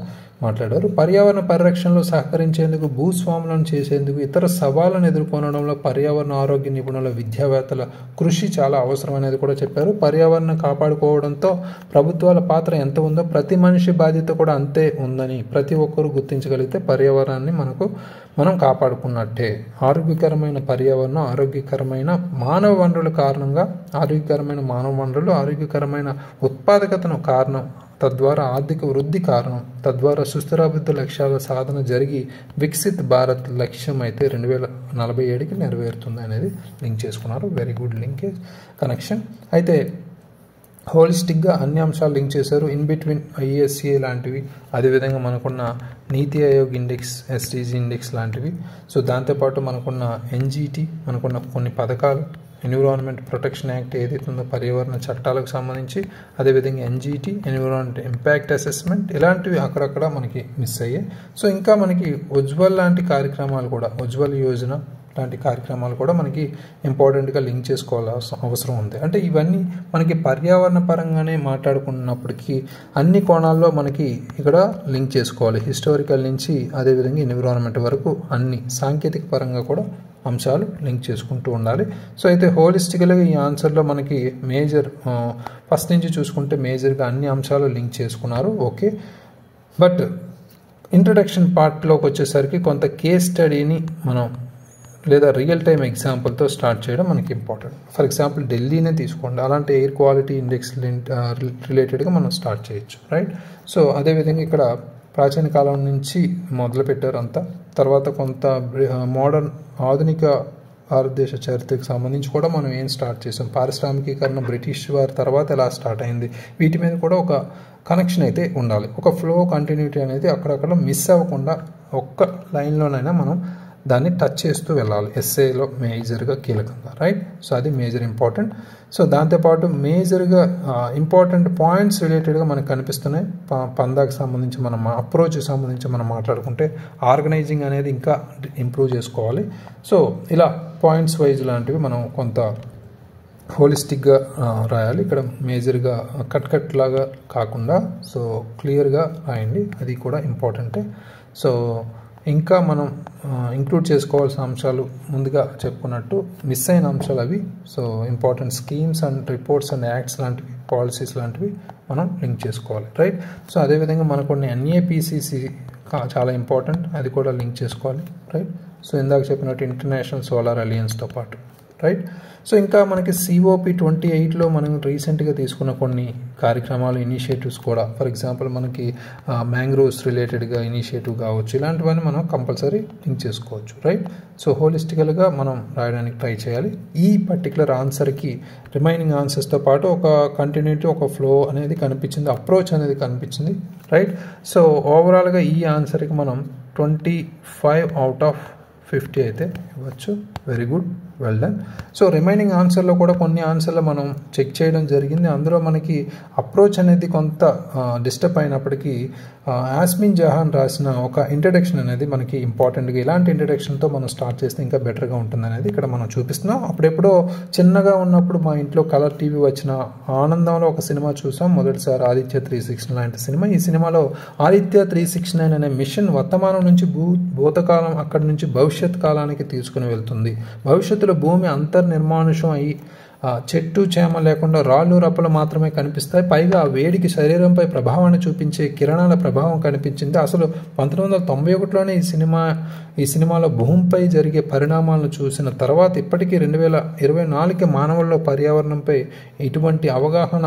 మాట్లాడారు. పర్యావరణ పరిరక్షణలో సహకరించేందుకు, భూస్వాములను చేసేందుకు, ఇతర సవాళ్లను ఎదుర్కొనడంలో పర్యావరణ ఆరోగ్య నిపుణుల, విద్యావేత్తల కృషి చాలా అవసరం అనేది కూడా చెప్పారు. పర్యావరణం కాపాడుకోవడంతో ప్రభుత్వాల పాత్ర ఎంత ఉందో ప్రతి మనిషి బాధ్యత కూడా అంతే ఉందని ప్రతి ఒక్కరూ గుర్తించగలిగితే పర్యావరణాన్ని మనం కాపాడుకున్నట్టే. ఆరోగ్యకరమైన పర్యావరణం, ఆరోగ్యకరమైన మానవ వనరుల కారణంగా, ఆరోగ్యకరమైన మానవ వనరులు ఆరోగ్యకరమైన ఉత్పాదకతను కారణం, తద్వారా ఆర్థిక వృద్ధి కారణం, తద్వారా సుస్థిరాభివృద్ధి లక్ష్యాల సాధన జరిగి వికసిత్ భారత్ లక్ష్యం అయితే 2047కి నెరవేరుతుంది అనేది లింక్ చేసుకున్నారు. Very good linkage connection. అయితే హోలిస్టిక్గా అన్ని అంశాలు లింక్ చేశారు. ఇన్ బిట్వీన్ ISCA లాంటివి, అదేవిధంగా మనకున్న నీతి ఆయోగ్ ఇండెక్స్, SDG ఇండెక్స్ లాంటివి. సో దాంతోపాటు మనకున్న NGT, మనకున్న కొన్ని పథకాలు, ఎన్విరాన్మెంట్ ప్రొటెక్షన్ యాక్ట్ ఏదైతే ఉందో పర్యావరణ చట్టాలకు సంబంధించి, అదేవిధంగా NGT ఎన్విరాన్మెంట్ ఇంపాక్ట్ అసెస్మెంట్, ఇలాంటివి అక్కడక్కడ మనకి మిస్ అయ్యాయి. సో ఇంకా మనకి ఉజ్వల్ లాంటి కార్యక్రమాలు కూడా, ఉజ్వల్ యోజన లాంటి కార్యక్రమాలు కూడా మనకి ఇంపార్టెంట్గా లింక్ చేసుకోవాల్సిన అవసరం ఉంది. అంటే ఇవన్నీ మనకి పర్యావరణ పరంగానే మాట్లాడుకున్నప్పటికీ అన్ని కోణాల్లో మనకి ఇక్కడ లింక్ చేసుకోవాలి. హిస్టారికల్ నుంచి అదేవిధంగా ఎన్విరాన్మెంట్ వరకు అన్ని సాంకేతిక పరంగా కూడా అంశాలు లింక్ చేసుకుంటూ ఉండాలి. సో అయితే హోలిస్టిక్గా ఈ ఆన్సర్లో మనకి మేజర్ ఫస్ట్ నుంచి చూసుకుంటే మేజర్గా అన్ని అంశాలు లింక్ చేసుకున్నారు. ఓకే, బట్ ఇంట్రడక్షన్ పార్ట్లోకి వచ్చేసరికి కొంత కేస్ స్టడీని మనం లేదా రియల్ టైమ్ ఎగ్జాంపుల్తో స్టార్ట్ చేయడం మనకి ఇంపార్టెంట్. ఫర్ ఎగ్జాంపుల్ ఢిల్లీనే తీసుకోండి, అలాంటి ఎయిర్ క్వాలిటీ ఇండెక్స్ రిలేటెడ్గా మనం స్టార్ట్ చేయొచ్చు, రైట్. సో అదేవిధంగా ఇక్కడ ప్రాచీన కాలం నుంచి మొదలుపెట్టారు అంతా, తర్వాత కొంత మోడర్న్ ఆధునిక భారతదేశ చరిత్రకు సంబంధించి కూడా మనం ఏం స్టార్ట్ చేసాం, పారిశ్రామికీకరణ బ్రిటిష్ వారి తర్వాత ఎలా స్టార్ట్ అయింది, వీటి మీద కూడా ఒక కనెక్షన్ అయితే ఉండాలి. ఒక ఫ్లో కంటిన్యూటీ అనేది అక్కడక్కడ మిస్ అవ్వకుండా ఒక్క లైన్లోనైనా మనం దాన్ని టచ్ చేస్తూ వెళ్ళాలి. ఎస్ఏలో మేజర్గా కీలకంగా, రైట్. సో అది మేజర్ ఇంపార్టెంట్. సో దాంతోపాటు మేజర్గా ఇంపార్టెంట్ పాయింట్స్ రిలేటెడ్గా మనకు కనిపిస్తున్నాయి. పందాకు సంబంధించి మనం అప్రోచ్కి సంబంధించి మనం మాట్లాడుకుంటే ఆర్గనైజింగ్ అనేది ఇంకా ఇంప్రూవ్ చేసుకోవాలి. సో ఇలా పాయింట్స్ వైజ్ లాంటివి మనం కొంత హోలిస్టిక్గా రాయాలి. ఇక్కడ మేజర్గా కట్ లాగా కాకుండా సో క్లియర్గా రాయండి, అది కూడా ఇంపార్టెంటే. సో ఇంకా మనం ఇంక్లూడ్ చేసుకోవాల్సిన అంశాలు ముందుగా చెప్పుకున్నట్టు మిస్ అయిన అంశాలు అవి. So important schemes and reports and acts లాంటివి, పాలసీస్ లాంటివి మనం లింక్ చేసుకోవాలి, రైట్. సో అదేవిధంగా మనకు కొన్ని NAPCC చాలా ఇంపార్టెంట్, అది కూడా లింక్ చేసుకోవాలి, రైట్. సో ఇందాక చెప్పినట్టు ఇంటర్నేషనల్ సోలార్ అలయన్స్తో పాటు రైట్. సో ఇంకా మనకి COP 28లో మనం రీసెంట్గా తీసుకున్న కొన్ని కార్యక్రమాలు, ఇనిషియేటివ్స్ కూడా, ఫర్ ఎగ్జాంపుల్ మనకి మ్యాంగ్రోవ్స్ రిలేటెడ్గా ఇనిషియేటివ్ కావచ్చు, ఇలాంటివన్నీ మనం కంపల్సరీ థింక్ చేసుకోవచ్చు. రైట్. సో హోలిస్టికల్గా మనం రాయడానికి ట్రై చేయాలి. ఈ పర్టికులర్ ఆన్సర్కి రిమైనింగ్ ఆన్సర్స్తో పాటు ఒక కంటిన్యూటీ, ఒక ఫ్లో అనేది కనిపించింది, అప్రోచ్ అనేది కనిపించింది. రైట్. సో ఓవరాల్గా ఈ ఆన్సర్కి మనం 25/50 అయితే ఇవ్వచ్చు. Very good, well done. So remaining ఆన్సర్లో కూడా కొన్ని ఆన్సర్లు మనం చెక్ చేయడం జరిగింది. అందులో మనకి అప్రోచ్ అనేది కొంత డిస్టర్బ్ అయినప్పటికీ యాస్మిన్ జహాన్ రాసిన ఒక ఇంట్రడక్షన్ అనేది మనకి ఇంపార్టెంట్గా, ఇలాంటి ఇంట్రడక్షన్తో మనం స్టార్ట్ చేస్తే ఇంకా బెటర్గా ఉంటుంది అనేది ఇక్కడ మనం చూపిస్తున్నాం. అప్పుడెప్పుడో చిన్నగా ఉన్నప్పుడు మా ఇంట్లో కలర్ టీవీ వచ్చిన ఆనందంలో ఒక సినిమా చూసాం మొదటిసారి, ఆదిత్య 369 లాంటి సినిమా. ఈ సినిమాలో ఆదిత్య 369 అనే మిషన్ వర్తమానం నుంచి భూతకాలం, అక్కడి నుంచి భవిష్యత్ కాలానికి తీసుకుని వెళ్తుంది. భవిష్యత్తులో భూమి అంతర్నిర్మానుషం అయి చెట్టు చేమ లేకుండా రాళ్ళు రప్పలు మాత్రమే కనిపిస్తాయి. పైగా ఆ వేడికి శరీరంపై ప్రభావాన్ని చూపించే కిరణాల ప్రభావం కనిపించింది. అసలు 1991లోనే ఈ సినిమాలో భూమిపై జరిగే పరిణామాలను చూసిన తర్వాత ఇప్పటికీ 2024కి మానవుల్లో పర్యావరణంపై ఇటువంటి అవగాహన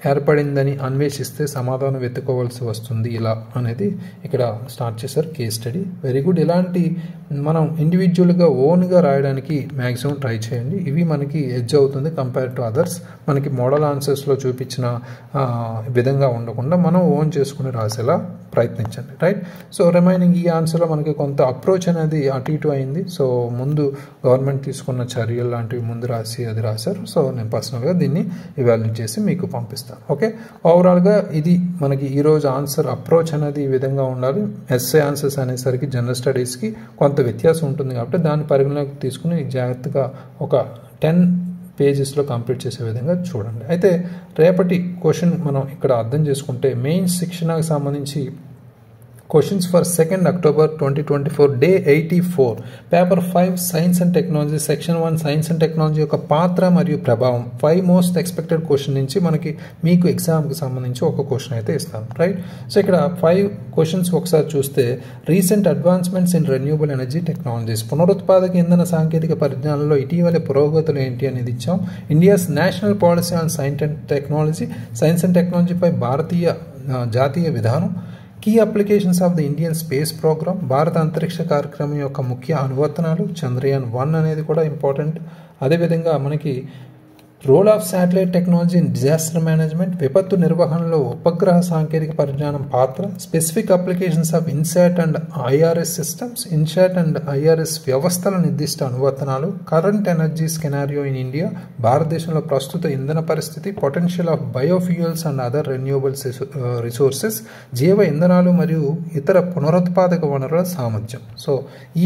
ఏర్పడిందని అన్వేషిస్తే సమాధానం వెతుకోవాల్సి వస్తుంది ఇలా అనేది ఇక్కడ స్టార్ట్ చేశారు కేస్ స్టడీ. Very good. ఇలాంటి మనం ఇండివిజువల్గా ఓన్గా రాయడానికి మ్యాక్సిమం ట్రై చేయండి. ఇవి మనకి ఎడ్జ్ అవుతుంది కంపేర్ టు అదర్స్. మనకి మోడల్ ఆన్సర్స్లో చూపించిన విధంగా ఉండకుండా మనం ఓన్ చేసుకుని రాసేలా ప్రయత్నించండి. రైట్. సో రిమైనింగ్ ఈ ఆన్సర్లో మనకి కొంత అప్రోచ్ అనేది అటు ఇటు అయింది. సో ముందు గవర్నమెంట్ తీసుకున్న చర్యలు లాంటివి ముందు రాసి అది రాశారు. సో నేను పర్సనల్గా దీన్ని ఇవాల్యుయేట్ చేసి మీకు పంపిస్తాను. ఓకే. ఓవరాల్గా ఇది మనకి ఈరోజు ఆన్సర్ అప్రోచ్ అనేది ఈ విధంగా ఉండాలి. ఎస్ఏ ఆన్సర్స్ అనేసరికి జనరల్ స్టడీస్కి కొంత వ్యత్యాసం ఉంటుంది కాబట్టి దాన్ని పరిగణలోకి తీసుకుని జాగ్రత్తగా ఒక 10 పేజెస్లో కంప్లీట్ చేసే విధంగా చూడండి. అయితే రేపటి క్వశ్చన్ మనం ఇక్కడ అర్థం చేసుకుంటే మెయిన్స్ శిక్షణకు సంబంధించి questions for 2nd October 2024 day 84 paper 5 science and technology section 1 science and technology యొక్క పాత్ర మరియు ప్రభావం 5 మోస్ట్ ఎక్స్పెక్టెడ్ క్వశ్చన్ నుంచి మనకి మీకు ఎగ్జామ్కి సంబంధించి ఒక క్వశ్చన్ అయితే ఇస్తాను. రైట్. సో ఇక్కడ 5 క్వశ్చన్స్ ఒకసారి చూస్తే recent advancements in renewable energy technologies, పునరుత్పాదక ఇంధన సాంకేతిక పరిజ్ఞానంలో ఇటీవల పురోగతులు ఏంటి అనేది ఇచ్చాం. India's national policy on science and టెక్నాలజీపై భారతీయ జాతీయ విధానం, key applications of the Indian space programme, భారత అంతరిక్ష కార్యక్రమం యొక్క ముఖ్య అనువర్తనాలు, చంద్రయాన్ 1 అనేది కూడా ఇంపార్టెంట్. అదేవిధంగా మనకి role of satellite technology in disaster management, విపత్తు నిర్వహణలో ఉపగ్రహ సాంకేతిక పరిజ్ఞానం పాత్ర, specific applications of INSAT and IRS systems, INSAT and IRS వ్యవస్థల నిర్దిష్ట అనువర్తనాలు, current energy scenario in India, భారతదేశంలో ప్రస్తుత ఇంధన పరిస్థితి, potential of biofuels and other renewable resources, జీవ ఇంధనాలు మరియు ఇతర పునరుత్పాదక వనరుల సామర్థ్యం. సో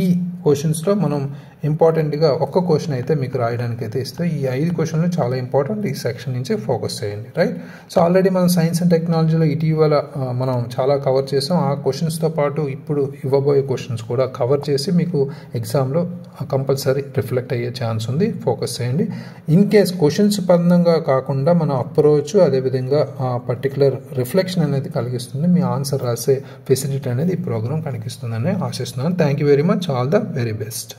ఈ క్వశ్చన్స్లో మనం ఇంపార్టెంట్గా ఒక్క క్వశ్చన్ అయితే మీకు రాయడానికి అయితే ఇస్తే ఈ 5 క్వశ్చన్లు చాలా ఇంపార్టెంట్. ఈ సెక్షన్ నుంచి ఫోకస్ చేయండి. రైట్. సో ఆల్రెడీ మనం సైన్స్ అండ్ టెక్నాలజీలో ఇటీవల మనం చాలా కవర్ చేసాం. ఆ క్వశ్చన్స్తో పాటు ఇప్పుడు ఇవ్వబోయే క్వశ్చన్స్ కూడా కవర్ చేసి మీకు ఎగ్జామ్లో కంపల్సరీ రిఫ్లెక్ట్ అయ్యే ఛాన్స్ ఉంది. ఫోకస్ చేయండి. ఇన్ కేస్ క్వశ్చన్స్ పరంగా కాకుండా మన అప్రోచ్ అదేవిధంగా ఆ పర్టికులర్ రిఫ్లెక్షన్ అనేది కలిగిస్తుంది. మీ ఆన్సర్ రాసే ఫెసిలిటీ అనేది ఈ ప్రోగ్రామ్ కలిగిస్తుందని ఆశిస్తున్నాను. Thank you very much. All the very best.